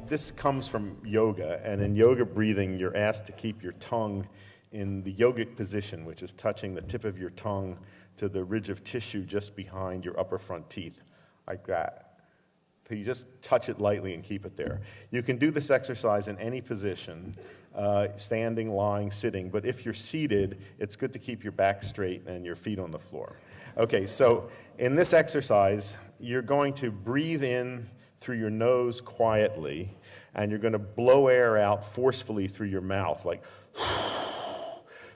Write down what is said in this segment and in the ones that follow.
this comes from yoga, and in yoga breathing, you're asked to keep your tongue in the yogic position, which is touching the tip of your tongue to the ridge of tissue just behind your upper front teeth, like that. So you just touch it lightly and keep it there. You can do this exercise in any position, standing, lying, sitting, but if you're seated, it's good to keep your back straight and your feet on the floor. Okay, so in this exercise, you're going to breathe in through your nose quietly, and you're going to blow air out forcefully through your mouth, like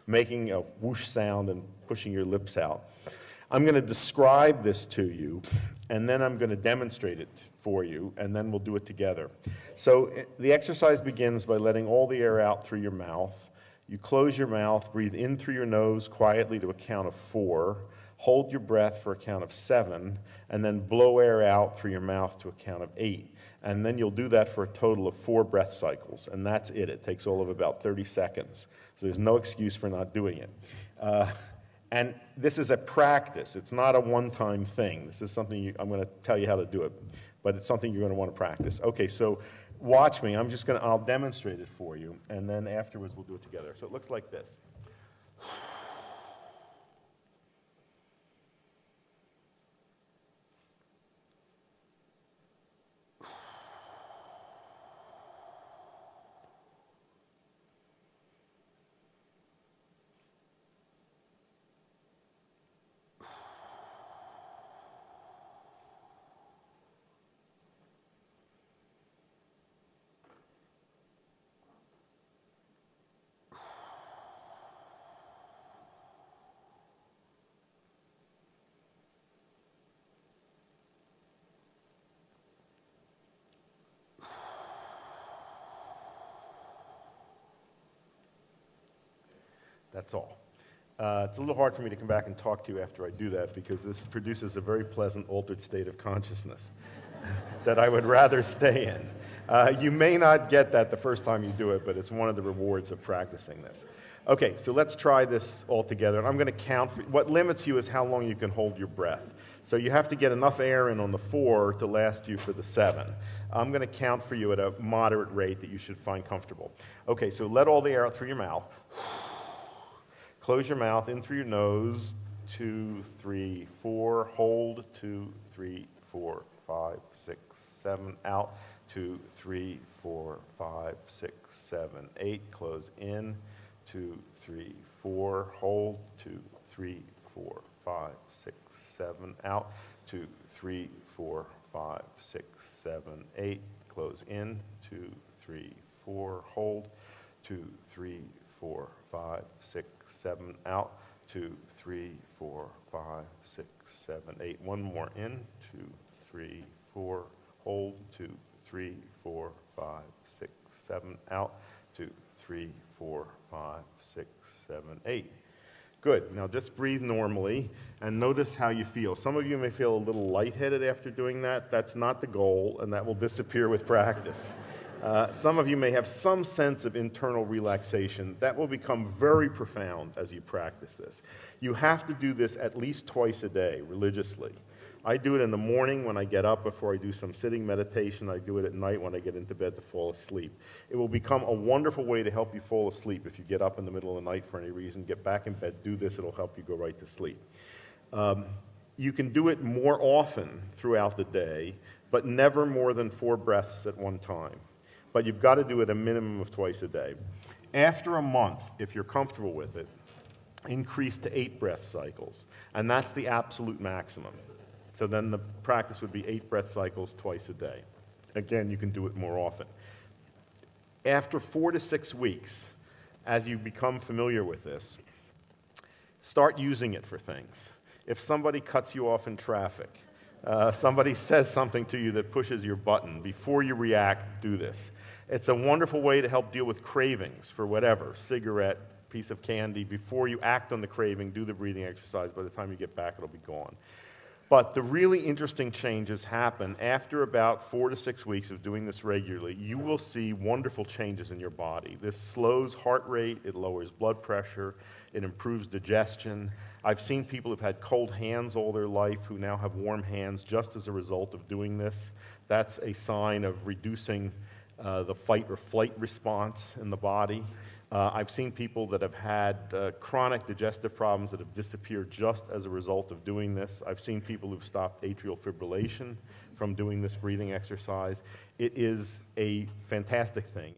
making a whoosh sound and pushing your lips out. I'm going to describe this to you, and then I'm going to demonstrate it for you, and then we'll do it together. So the exercise begins by letting all the air out through your mouth. You close your mouth, breathe in through your nose quietly to a count of 4, hold your breath for a count of 7, and then blow air out through your mouth to a count of 8. And then you'll do that for a total of 4 breath cycles, and that's it. It takes all of about 30 seconds. So there's no excuse for not doing it. And this is a practice. It's not a one-time thing. This is something I'm going to tell you how to do it, but it's something you're going to want to practice. Okay, so watch me. I'll demonstrate it for you, and then afterwards we'll do it together. So it looks like this. That's all. It's a little hard for me to come back and talk to you after I do that because this produces a very pleasant altered state of consciousness that I would rather stay in. You may not get that the first time you do it, but it's one of the rewards of practicing this. Okay, so let's try this all together. And I'm going to count. What limits you is how long you can hold your breath. So you have to get enough air in on the 4 to last you for the 7. I'm going to count for you at a moderate rate that you should find comfortable. Okay, so let all the air out through your mouth. Close your mouth in through your nose. 2, 3, 4. Hold. 2, 3, 4, 5, 6, 7. Out. 2, 3, 4, 5, 6, 7, 8. Close in. 2, 3, 4. Hold. 2, 3, 4, 5, 6, 7. Out. 2, 3, 4, 5, 6, 7, 8. Close in. 2, 3, 4. Hold. 2, 3, 4, 5, 6, 7. Out. 2, 3, 4, 5, 6, 7, 8. One more in. 2, 3, 4. Hold. 2, 3, 4, 5, 6, 7. Out. 2, 3, 4, 5, 6, 7, 8. Good. Now just breathe normally and notice how you feel. Some of you may feel a little lightheaded after doing that. That's not the goal, and that will disappear with practice. Some of you may have some sense of internal relaxation. That will become very profound as you practice this. You have to do this at least twice a day, religiously. I do it in the morning when I get up before I do some sitting meditation. I do it at night when I get into bed to fall asleep. It will become a wonderful way to help you fall asleep. If you get up in the middle of the night for any reason, get back in bed, do this, it'll help you go right to sleep. You can do it more often throughout the day, but never more than 4 breaths at one time. But you've got to do it a minimum of twice a day. After a month, if you're comfortable with it, increase to 8 breath cycles, and that's the absolute maximum. So then the practice would be 8 breath cycles twice a day. Again, you can do it more often. After 4 to 6 weeks, as you become familiar with this, start using it for things. If somebody cuts you off in traffic, somebody says something to you that pushes your button, before you react, do this. It's a wonderful way to help deal with cravings for whatever, cigarette, piece of candy. Before you act on the craving, do the breathing exercise. By the time you get back, it'll be gone. But the really interesting changes happen after about 4 to 6 weeks of doing this regularly. You will see wonderful changes in your body. This slows heart rate, it lowers blood pressure, it improves digestion. I've seen people who've had cold hands all their life who now have warm hands just as a result of doing this. That's a sign of reducing the fight or flight response in the body. I've seen people that have had chronic digestive problems that have disappeared just as a result of doing this. I've seen people who've stopped atrial fibrillation from doing this breathing exercise. It is a fantastic thing.